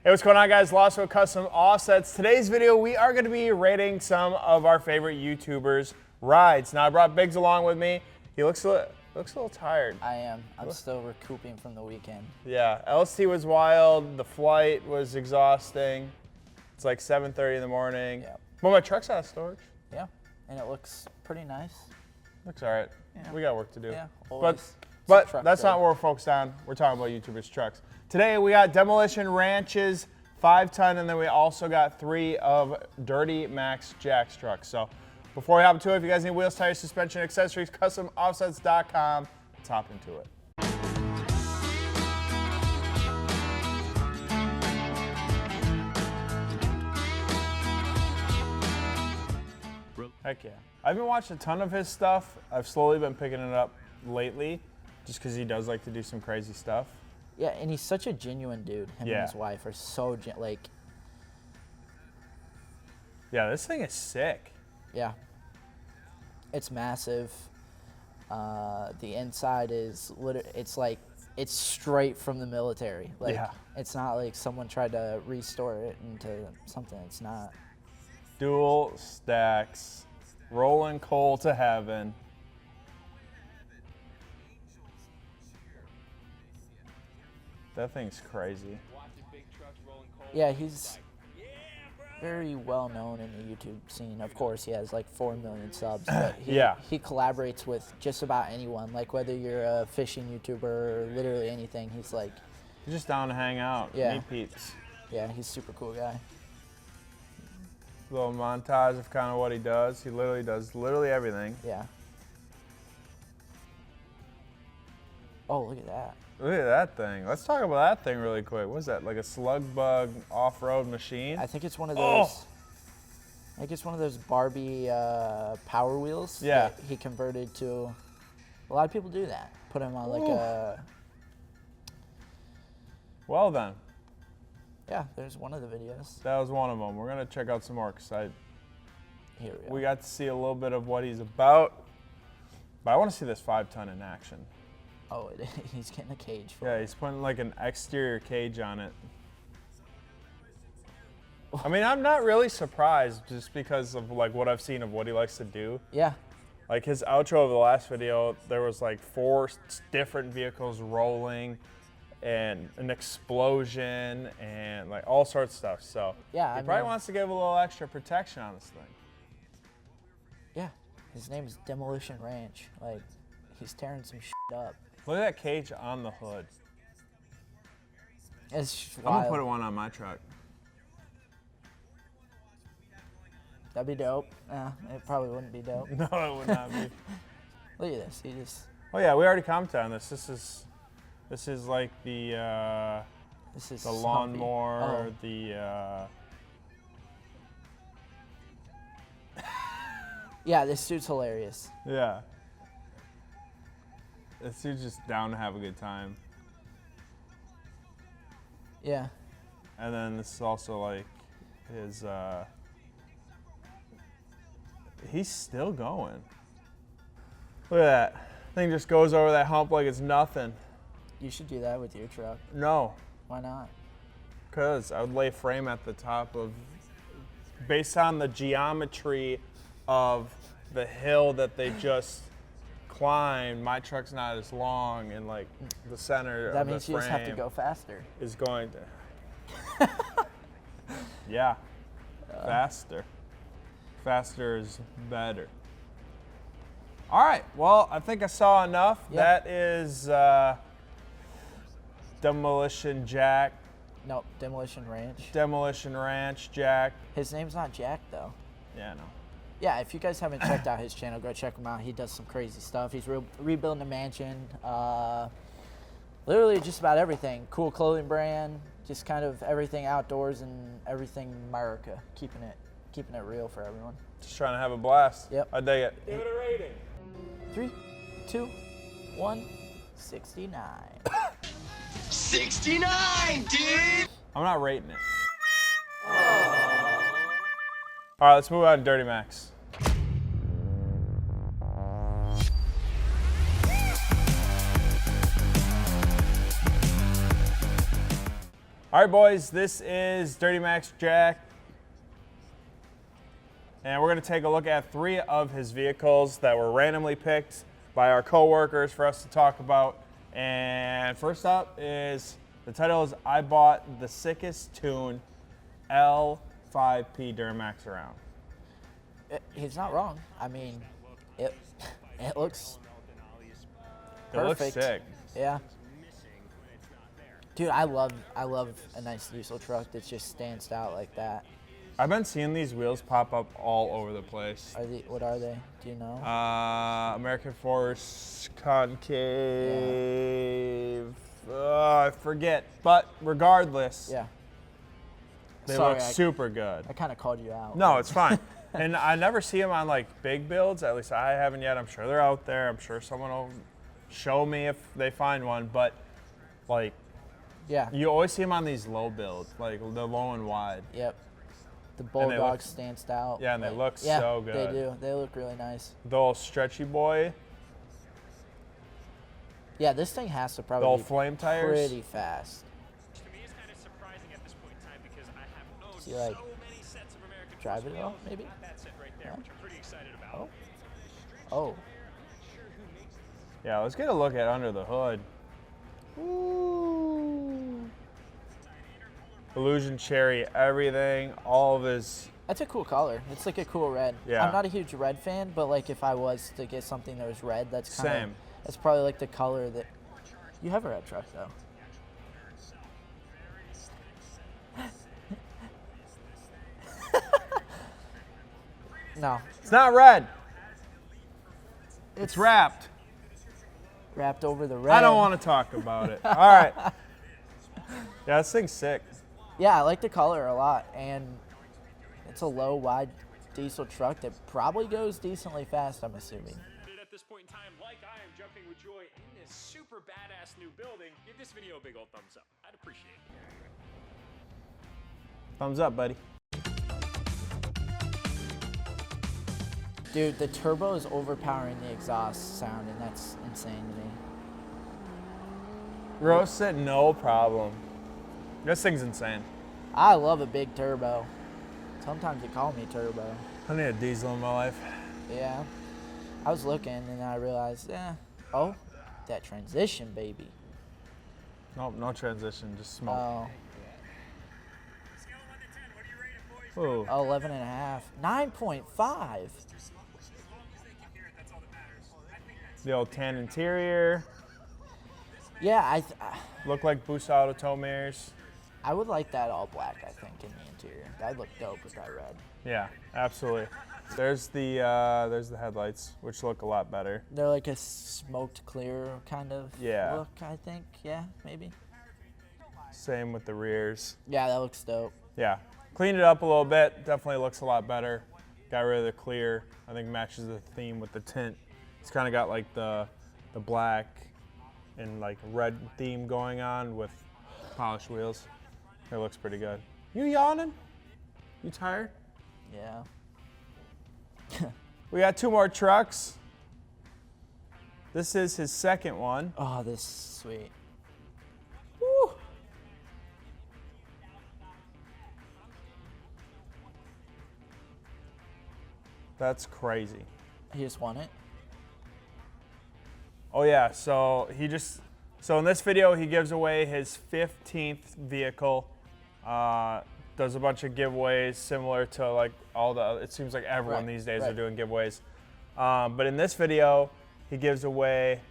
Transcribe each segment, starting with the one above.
Hey, what's going on, guys? Lostro Custom Offsets. Today's video, we are going to be rating some of our favorite YouTubers' rides. Now, I brought Biggs along with me. He looks a little tired. I am. I'm still recouping from the weekend. Yeah, LST was wild. The flight was exhausting. It's like 7:30 in the morning. Yeah. Well, my truck's out of storage. Yeah, and it looks pretty nice. Looks all right. Yeah. We got work to do. Yeah, But that's not what we're focused on. We're talking about YouTubers' trucks. Today we got Demolition Ranch's 5-ton, and then we also got 3 of DirtyMaxJack's trucks. So before we hop into it, if you guys need wheels, tires, suspension, accessories, customoffsets.com. Let's hop into it. Heck yeah. I haven't watched a ton of his stuff. I've slowly been picking it up lately just because he does like to do some crazy stuff. Yeah, and he's such a genuine dude. Him and his wife are so, Yeah, this thing is sick. Yeah. It's massive. The inside is, it's straight from the military. It's not like someone tried to restore it into something it's not. Dual stacks, rolling coal to heaven. That thing's crazy. Yeah, he's very well known in the YouTube scene. Of course, he has like 4 million subs. But he collaborates with just about anyone. Like whether you're a fishing YouTuber or literally anything, he's just down to hang out, meet peeps. Yeah, he's a super cool guy. Little montage of kind of what he does. He literally does everything. Yeah. Oh, look at that. Look at that thing. Let's talk about that thing really quick. What is that, like a slug bug off-road machine? I think it's one of those. I think it's one of those Barbie Power Wheels. Yeah. That he converted to. A lot of people do that. Put him on like a. Well then. Yeah, there's one of the videos. That was one of them. We're gonna check out some more because we got to see a little bit of what he's about. But I want to see this 5-ton in action. Oh, he's getting a cage for it. He's putting like an exterior cage on it. I mean, I'm not really surprised just because of like what I've seen of what he likes to do. Yeah. Like his outro of the last video, there was like 4 different vehicles rolling and an explosion and like all sorts of stuff. So yeah, he probably wants to give a little extra protection on this thing. Yeah, his name is Demolition Ranch. Like, he's tearing some shit up. Look at that cage on the hood. It's just wild. I'm gonna put one on my truck. That'd be dope. It probably wouldn't be dope. No, it would not be. Look at this. He just. Oh yeah, we already commented on this. This is like the lawnmower, Yeah, this dude's hilarious. Yeah. This dude's just down to have a good time. Yeah. And then this is also like his, he's still going. Look at that. Thing just goes over that hump like it's nothing. You should do that with your truck. No. Why not? Because I would lay a frame at the top of, based on the geometry of the hill that they just climbed, my truck's not as long, and like the center that of the means you just have to go faster. Is going to. Yeah. Faster. Faster is better. All right. Well, I think I saw enough. Yep. That is Demolition Jack. Nope, Demolition Ranch. Demolition Ranch Jack. His name's not Jack, though. Yeah, I know. Yeah, if you guys haven't checked out his channel, go check him out. He does some crazy stuff. He's rebuilding a mansion. Literally just about everything. Cool clothing brand. Just kind of everything outdoors and everything America. Keeping it real for everyone. Just trying to have a blast. Yep. I dig it. Give it a rating. 3, 2, 1, 69. 69, dude! I'm not rating it. All right, let's move on to Dirty Max. All All right, boys, this is DirtyMaxJack. And we're going to take a look at 3 of his vehicles that were randomly picked by our coworkers for us to talk about. And first up is, the title is I Bought the Sickest Tune L5P Duramax Around. He's not wrong. I mean, it looks perfect. It looks sick. Yeah. Dude, I love a nice diesel truck that just stands out like that. I've been seeing these wheels pop up all over the place. What are they? Do you know? American Force Concave. I forget. But regardless, Yeah. they look super good. I kind of called you out. No, it's fine. And I never see them on like big builds. At least I haven't yet. I'm sure they're out there. I'm sure someone will show me if they find one. But like, yeah, you always see them on these low builds, like the low and wide. Yep. The Bulldog stands out. Yeah, and they look yeah, so good. They do. They look really nice. The old stretchy boy. Yeah, this thing has to probably the old be flame tires. pretty fast. To me, it's kind of surprising at this point in time because I have owned See, like, so many sets of American drive Force it all, wheels. maybe? Got that set right there, which I'm pretty excited about. Oh. Yeah, let's get a look at under the hood. Ooh. Illusion cherry, everything, all of his. That's a cool color. It's like a cool red. Yeah. I'm not a huge red fan, but like if I was to get something that was red, that's kind of Same. That's probably like the color that you have a red truck though. No. It's not red. It's wrapped. Wrapped over the red. I don't want to talk about it. All right. Yeah, this thing's sick. Yeah, I like the color a lot, and it's a low, wide diesel truck that probably goes decently fast, I'm assuming. At this point in time, like I am jumping with joy in this super badass new building, give this video a big old thumbs up. I'd appreciate it. Thumbs up, buddy. Dude, the turbo is overpowering the exhaust sound, and that's insane to me. Roast it, no problem. This thing's insane. I love a big turbo. Sometimes they call me turbo. I need a diesel in my life. Yeah. I was looking, and I realized, oh, that transition, baby. Nope, no transition, just smoke. Oh. Scale of 1 to 10, what are you rated, boys? Ooh. Oh, 11 and a half. 9.5. The old tan interior. Yeah, Look like Boost Auto tow mirrors. I would like that all black, I think, in the interior. That'd look dope with that red. Yeah, absolutely. There's the headlights, which look a lot better. They're like a smoked clear kind of look, I think. Yeah, maybe. Same with the rears. Yeah, that looks dope. Yeah, cleaned it up a little bit. Definitely looks a lot better. Got rid of the clear. I think matches the theme with the tint. It's kind of got like the black and like red theme going on with polished wheels. It looks pretty good. You yawning? You tired? Yeah. We got 2 more trucks. This is his second one. Oh, this is sweet. Woo. That's crazy. He just won it? Oh yeah, so in this video he gives away his 15th vehicle. Does a bunch of giveaways similar to like it seems like everyone these days are doing giveaways. But in this video, he gives away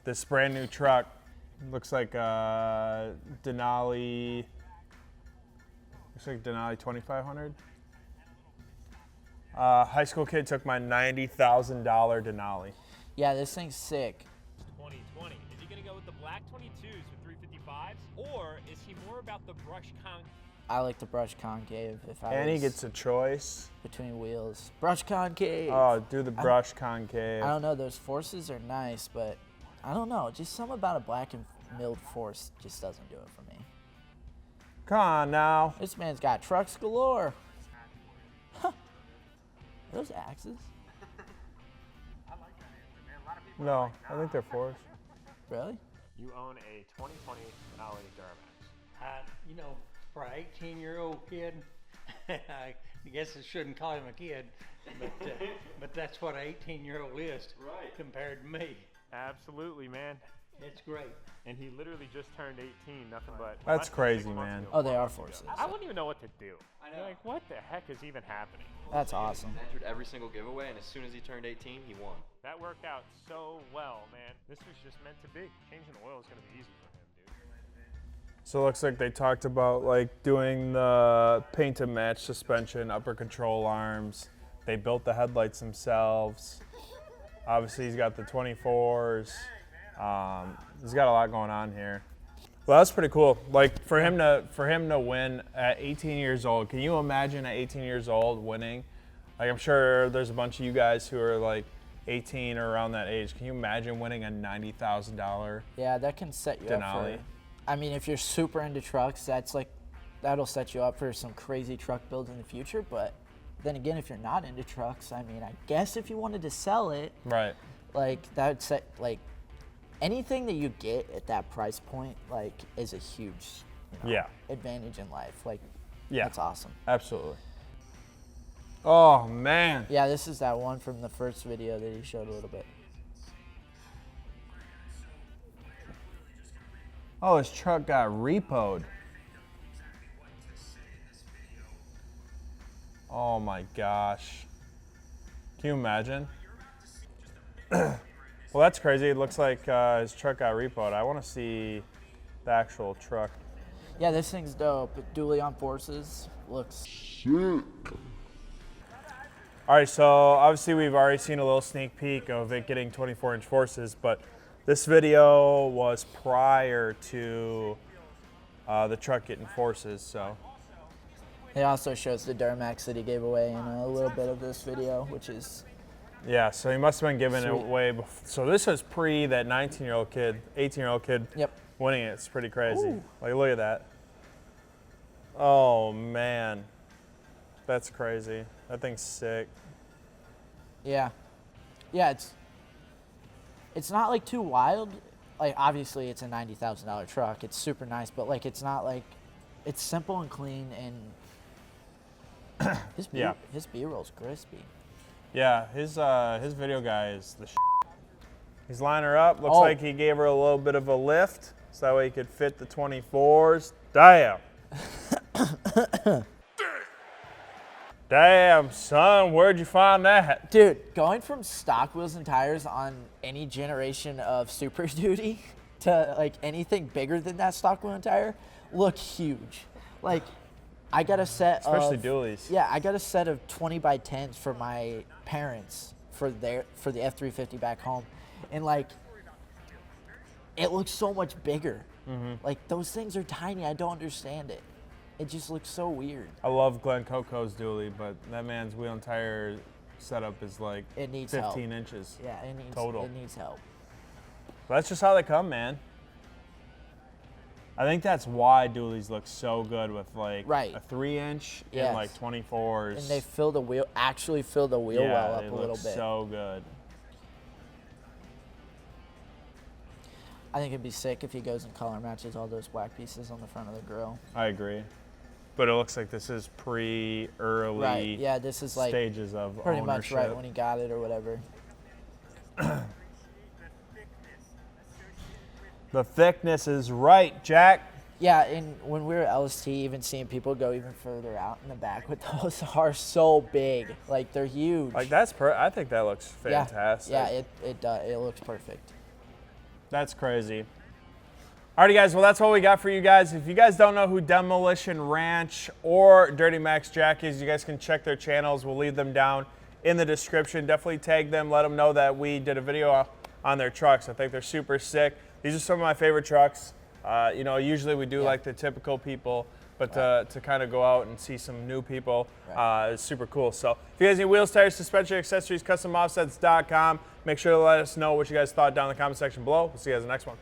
this brand new truck. Looks like Denali. Looks like Denali 2500. High school kid took my $90,000 Denali. Yeah, this thing's sick. 2020. Is he going to go with the black 22s with 355s? Or is he more about the brush I like the brush concave if I And he was gets a choice. between wheels. Brush concave. Oh, do the brush concave. I don't know, those forces are nice, but I don't know. Just something about a black and milled force just doesn't do it for me. Come on now. This man's got trucks galore. Huh. Are those axes? No, I think they're forced. Really? You own a 2020 Denali Duramax. You know, for an 18-year-old kid, I guess I shouldn't call him a kid, but that's what an 18-year-old is compared to me. Absolutely, man. It's great. And he literally just turned 18, nothing but. That's crazy, man. Oh, they are forces. I wouldn't even know what to do. I know. Like, what the heck is even happening? That's awesome. Entered every single giveaway, and as soon as he turned 18, he won. That worked out so well, man. This was just meant to be. Changing the oil is going to be easy for him, dude. So it looks like they talked about like doing the paint and match suspension, upper control arms. They built the headlights themselves. Obviously, he's got the 24s. He's got a lot going on here. Well, that's pretty cool. Like for him to win at 18 years old. Can you imagine at 18 years old winning? Like I'm sure there's a bunch of you guys who are like 18 or around that age. Can you imagine winning a $90,000? Yeah, that can set you up Denali? for. I mean, if you're super into trucks, that'll set you up for some crazy truck builds in the future. But then again, if you're not into trucks, I mean, I guess if you wanted to sell it, Right. like that would set like. Anything that you get at that price point, like, is a huge advantage in life. Like, that's awesome. Absolutely. Oh, man. Yeah, this is that one from the first video that he showed a little bit. Oh, his truck got repoed. Oh, my gosh. Can you imagine? Well, that's crazy. It looks like his truck got repoed. I want to see the actual truck. Yeah, this thing's dope. Dually on forces. Looks sick. All right, so obviously we've already seen a little sneak peek of it getting 24-inch forces, but this video was prior to the truck getting forces, so. It also shows the Duramax that he gave away in a little bit of this video, which is. Yeah, so he must have been giving it away. So this was pre that 19-year-old kid, 18-year-old kid winning it. It's pretty crazy. Ooh. Like, look at that. Oh, man. That's crazy. That thing's sick. Yeah. Yeah, it's not, like, too wild. Like, obviously, it's a $90,000 truck. It's super nice, but, like, it's not, like, it's simple and clean, and his B-roll's crispy. Yeah, his video guy is the He's lining her up. Looks like he gave her a little bit of a lift, so that way he could fit the 24s. Damn. Damn, son, where'd you find that? Dude, going from stock wheels and tires on any generation of Super Duty to like anything bigger than that stock wheel and tire look huge. Like, I got a set especially dualies. Yeah, I got a set of 20x10s for my parents for the F350 back home, and like, it looks so much bigger. Mm-hmm. Like those things are tiny. I don't understand it. It just looks so weird. I love Glenn Coco's dually, but that man's wheel and tire setup is like it needs 15 inches. Yeah, it needs total. It needs help. But that's just how they come, man. I think that's why dualies look so good with like a 3-inch and like 24s. And they actually fill the wheel well up a little bit. So good. I think it'd be sick if he goes and color matches all those black pieces on the front of the grill. I agree. But it looks like this is early right. Yeah, this is like stages of pretty ownership. much right when he got it or whatever. The thickness is right, Jack. Yeah, and when we were at LST, even seeing people go even further out in the back with those are so big. Like, they're huge. Like, I think that looks fantastic. Yeah, it does. It looks perfect. That's crazy. Alrighty, guys. Well, that's all we got for you guys. If you guys don't know who Demolition Ranch or DirtyMaxJack is, you guys can check their channels. We'll leave them down in the description. Definitely tag them. Let them know that we did a video on their trucks. I think they're super sick. These are some of my favorite trucks. You know, usually we do like the typical people, but to kind of go out and see some new people is super cool. So if you guys need wheels, tires, suspension, accessories, customoffsets.com. Make sure to let us know what you guys thought down in the comment section below. We'll see you guys in the next one.